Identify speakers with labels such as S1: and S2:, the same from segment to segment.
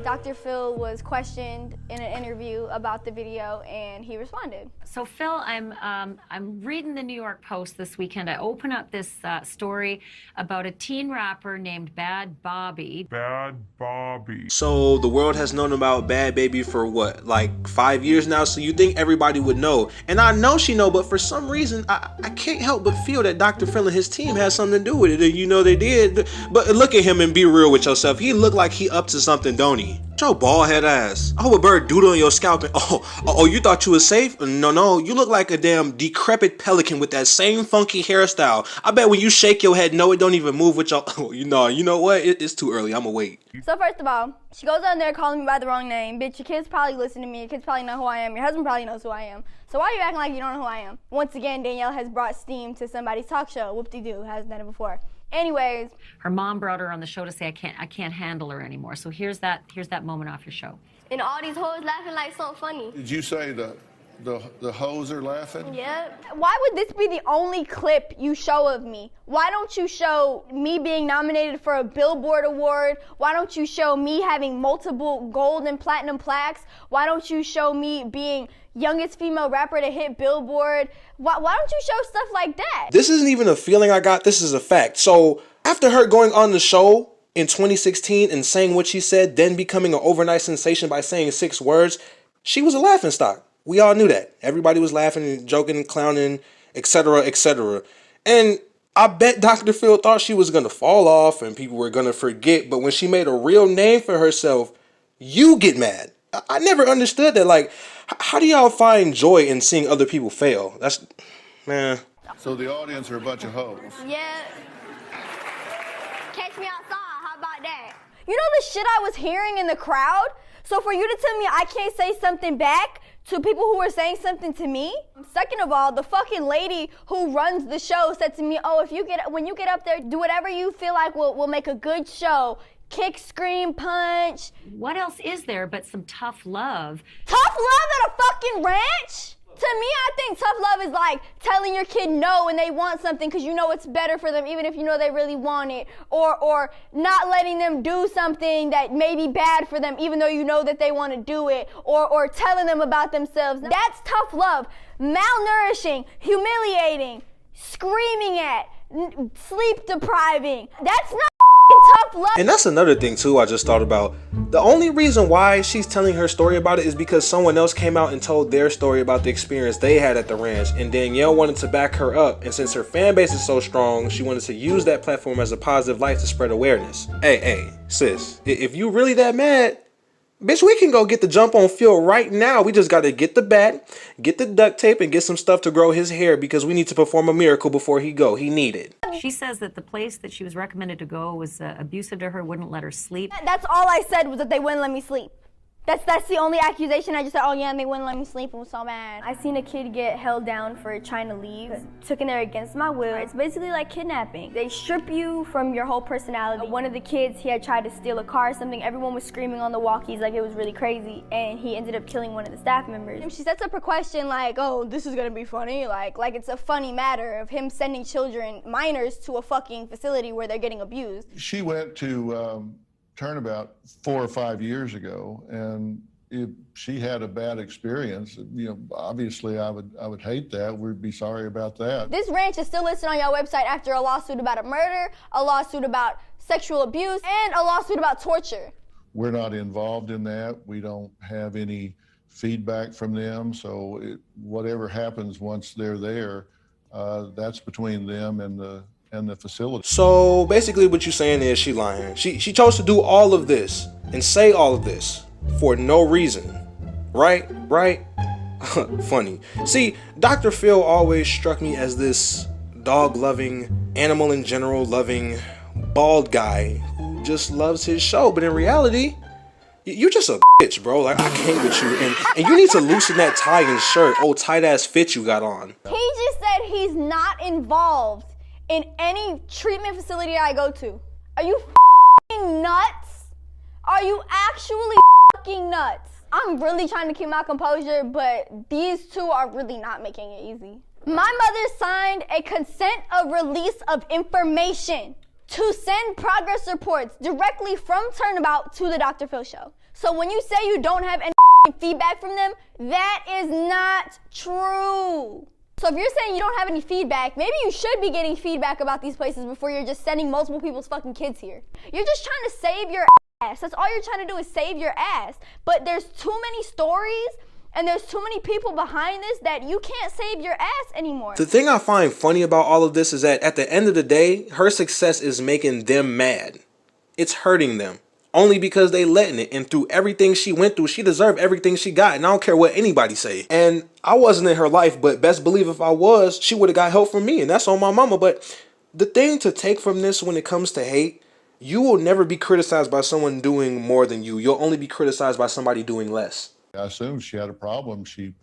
S1: Dr. Phil was questioned in an interview about the video, and he responded.
S2: So Phil, I'm reading the New York Post this weekend. I open up this story about a teen rapper named Bhabie.
S3: Bhabie.
S4: So the world has known about Bhad Bhabie for what, like 5 years now? So you think everybody would know. And I know she know, but for some reason, I can't help but feel that Dr. Phil and his team has something to do with it. And you know they did. But look at him and be real with yourself. He look like he up to something, don't he? Your bald head ass. I hope a bird doodle on your scalp and oh, you thought you was safe? No, you look like a damn decrepit pelican with that same funky hairstyle. I bet when you shake your head, no, it don't even move with your, you know what? It's too early, I'ma wait.
S1: So first of all, she goes on there calling me by the wrong name. Bitch, your kids probably listen to me, your kids probably know who I am, your husband probably knows who I am. So why are you acting like you don't know who I am? Once again, Danielle has brought steam to somebody's talk show. Whoop-de-doo, hasn't done it before. Anyways,
S2: her mom brought her on the show to say I can't handle her anymore. So here's that moment off your show.
S5: And all these hoes laughing like something funny.
S3: Did you say the hoes are laughing?
S5: Yeah.
S1: why would this be the only clip you show of me? Why don't you show me being nominated for a Billboard award? Why don't you show me having multiple gold and platinum plaques? Why don't you show me being youngest female rapper to hit Billboard? Why don't you show stuff like that?
S4: This isn't even a feeling I got, this is a fact. So after her going on the show in 2016 and saying what she said, then becoming an overnight sensation by saying 6 words, she was a laughingstock. We all knew that. Everybody was laughing and joking and clowning, etc., etc. And I bet Dr. Phil thought she was going to fall off and people were going to forget. But when she made a real name for herself, you get mad. I never understood that. Like, how do y'all find joy in seeing other people fail? That's, man.
S3: So the audience are a bunch of hoes.
S5: Yeah. Catch me outside. How about that?
S1: You know the shit I was hearing in the crowd? So for you to tell me I can't say something back to people who were saying something to me? Second of all, the fucking lady who runs the show said to me, oh, when you get up there, do whatever you feel like will make a good show. Kick, scream, punch.
S2: What else is there but some tough love?
S1: Tough love at a fucking ranch? To me, I think tough love is like telling your kid no when they want something because you know it's better for them even if you know they really want it. Or not letting them do something that may be bad for them even though you know that they want to do it. Or telling them about themselves. That's tough love. Malnourishing, humiliating, screaming at, sleep depriving. That's not tough love.
S4: And that's another thing too I just thought about. The only reason why she's telling her story about it is because someone else came out and told their story about the experience they had at the ranch, and Danielle wanted to back her up, and since her fan base is so strong, she wanted to use that platform as a positive light to spread awareness. Hey, sis, if you really that mad, bitch, we can go get the jump on Phil right now. We just got to get the bat, get the duct tape, and get some stuff to grow his hair because we need to perform a miracle before he go. He need it.
S2: She says that the place that she was recommended to go was abusive to her, wouldn't let her sleep.
S1: That's all I said was that they wouldn't let me sleep. That's the only accusation. I just said, oh yeah, and they wouldn't let me sleep. It was so bad. I seen a kid get held down for trying to leave. Took in there against my will. It's basically like kidnapping. They strip you from your whole personality. One of the kids, he had tried to steal a car or something. Everyone was screaming on the walkies like it was really crazy, and he ended up killing one of the staff members. And she sets up her question like, oh, this is gonna be funny. Like it's a funny matter of him sending children, minors, to a fucking facility where they're getting abused.
S3: She went to Turnabout 4 or 5 years ago, and if she had a bad experience, you know, obviously I would hate that. We'd be sorry about that.
S1: This ranch is still listed on your website after a lawsuit about a murder, a lawsuit about sexual abuse, and a lawsuit about torture.
S3: We're not involved in that. We don't have any feedback from them, so whatever happens once they're there, that's between them and the facility.
S4: So basically what you're saying is she lying. She chose to do all of this and say all of this for no reason. Right? Funny. See, Dr. Phil always struck me as this dog-loving, animal in general loving, bald guy who just loves his show. But in reality, you just a bitch, bro. Like, I can't with you. And you need to loosen that tie and shirt, old tight-ass fit you got on.
S1: He just said he's not involved in any treatment facility I go to. Are you f***ing nuts? Are you actually f***ing nuts? I'm really trying to keep my composure, but these two are really not making it easy. My mother signed a consent of release of information. to send progress reports directly from Turnabout to the Dr. Phil show. So when you say you don't have any feedback from them, that is not true. So if you're saying you don't have any feedback, maybe you should be getting feedback about these places before you're just sending multiple people's fucking kids here. You're just trying to save your ass. That's all you're trying to do is save your ass. But there's too many stories and there's too many people behind this that you can't save your ass anymore.
S4: The thing I find funny about all of this is that at the end of the day, her success is making them mad. It's hurting them. Only because they letting it, and through everything she went through, she deserved everything she got, and I don't care what anybody say. And I wasn't in her life, but best believe if I was, she would have got help from me, and that's on my mama. But the thing to take from this when it comes to hate, you will never be criticized by someone doing more than you. You'll only be criticized by somebody doing less.
S3: I assumed she had a problem. She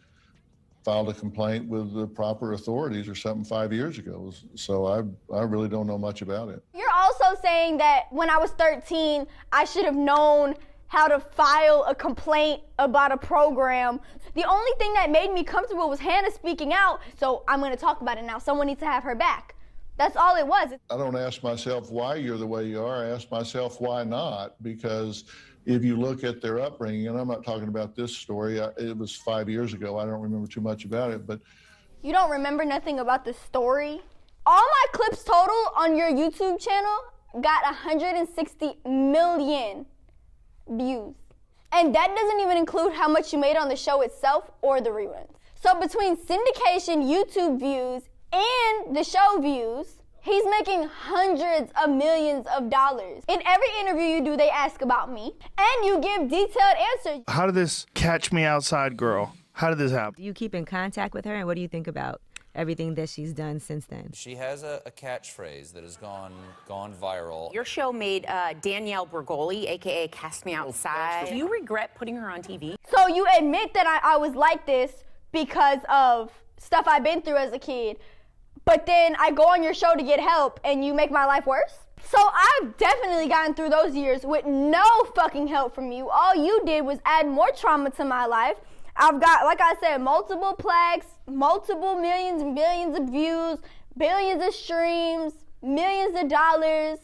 S3: filed a complaint with the proper authorities or something 5 years ago. So I really don't know much about it.
S1: You're also saying that when I was 13, I should have known how to file a complaint about a program. The only thing that made me comfortable was Hannah speaking out, so I'm gonna talk about it now. Someone needs to have her back. That's all it was.
S3: I don't ask myself why you're the way you are. I ask myself why not, because if you look at their upbringing, and I'm not talking about this story, it was 5 years ago. I don't remember too much about it, but.
S1: You don't remember nothing about the story? All my clips total on your YouTube channel got 160 million views. And that doesn't even include how much you made on the show itself or the reruns. So between syndication, YouTube views, and the show views, he's making hundreds of millions of dollars. In every interview you do, they ask about me, and you give detailed answers.
S6: How did this catch me outside girl? How did this happen?
S7: Do you keep in contact with her, and what do you think about everything that she's done since then?
S8: She has a catchphrase that has gone viral.
S9: Your show made Danielle Bergoli, a.k.a. Cast Me Outside. Do you regret putting her on TV?
S1: So you admit that I was like this because of stuff I've been through as a kid, but then I go on your show to get help and you make my life worse? So I've definitely gotten through those years with no fucking help from you. All you did was add more trauma to my life. I've got, like I said, multiple plaques, multiple millions and billions of views, billions of streams, millions of dollars,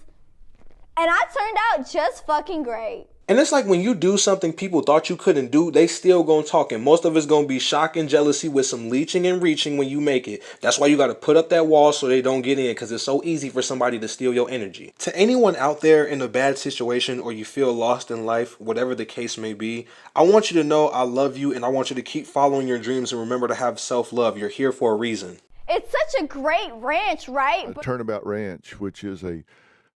S1: and I turned out just fucking great.
S4: And it's like when you do something people thought you couldn't do, they still gonna talk. And most of it's gonna be shock and jealousy with some leeching and reaching when you make it. That's why you gotta put up that wall so they don't get in, because it's so easy for somebody to steal your energy. To anyone out there in a bad situation or you feel lost in life, whatever the case may be, I want you to know I love you and I want you to keep following your dreams and remember to have self-love. You're here for a reason.
S1: It's such a great ranch, right?
S10: Turnabout Ranch, which is a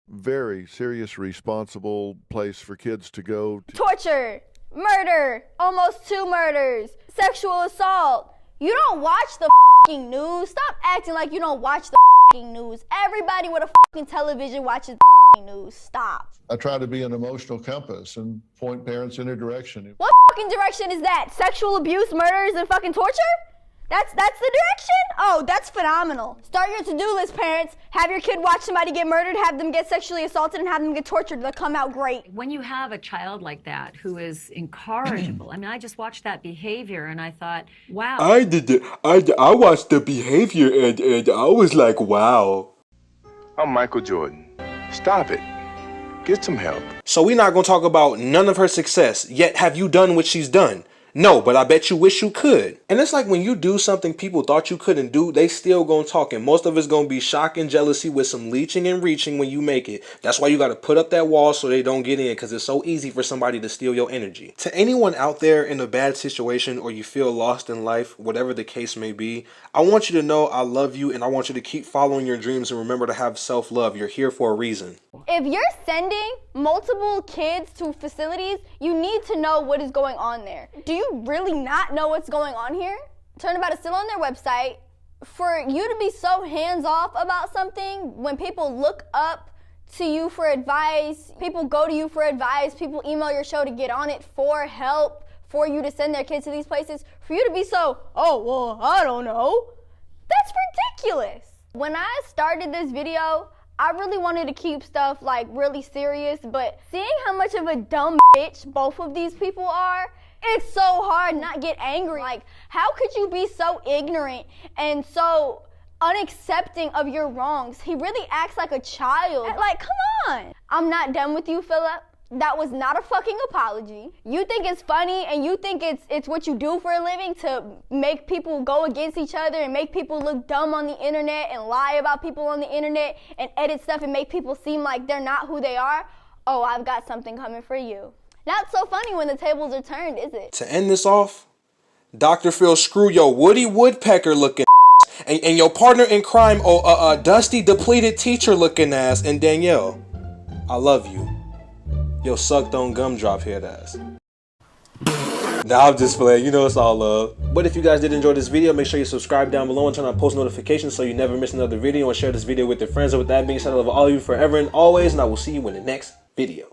S10: very serious, responsible place for kids to go.
S1: Torture, murder, almost 2 murders, sexual assault. You don't watch the fucking news. Stop acting like you don't watch the fucking news. Everybody with a fucking television watches the fucking news. Stop.
S3: I try to be an emotional compass and point parents in a direction.
S1: What fucking direction is that? Sexual abuse, murders, and fucking torture? That's the direction? Oh, that's phenomenal. Start your to-do list, parents. Have your kid watch somebody get murdered, have them get sexually assaulted, and have them get tortured. They'll come out great.
S2: When you have a child like that who is incorrigible, I mean, I just watched that behavior and I thought, wow.
S11: I watched the behavior and I was like, wow. I'm Michael Jordan. Stop it. Get some help.
S4: So we're not gonna talk about none of her success, yet have you done what she's done? No, but I bet you wish you could. And it's like when you do something people thought you couldn't do, they still gonna talk. And most of it's gonna be shock and jealousy with some leeching and reaching when you make it. That's why you gotta put up that wall so they don't get in, because it's so easy for somebody to steal your energy. To anyone out there in a bad situation or you feel lost in life, whatever the case may be, I want you to know I love you and I want you to keep following your dreams and remember to have self-love. You're here for a reason.
S1: If you're sending multiple kids to facilities, you need to know what is going on there. Do you really not know what's going on here? Turnabout is still on their website. For you to be so hands-off about something, when people look up to you for advice, people go to you for advice, people email your show to get on it for help, for you to send their kids to these places, for you to be so, oh, well, I don't know, that's ridiculous. When I started this video, I really wanted to keep stuff like really serious, but seeing how much of a dumb bitch both of these people are, it's so hard not get angry. Like, how could you be so ignorant and so unaccepting of your wrongs. He really acts like a child. Like, come on. I'm not done with you, Philip. That was not a fucking apology. You think it's funny and you think it's what you do for a living to make people go against each other and make people look dumb on the internet and lie about people on the internet and edit stuff and make people seem like they're not who they are? Oh, I've got something coming for you. Not so funny when the tables are turned, is it?
S4: To end this off, Dr. Phil, screw your Woody Woodpecker looking and your partner in crime, dusty, depleted teacher looking ass, and Danielle, I love you. Yo, sucked on gumdrop head ass. Nah, I'm just playing. You know it's all love. But if you guys did enjoy this video, make sure you subscribe down below and turn on post notifications so you never miss another video, and share this video with your friends. And with that being said, I love all of you forever and always, and I will see you in the next video.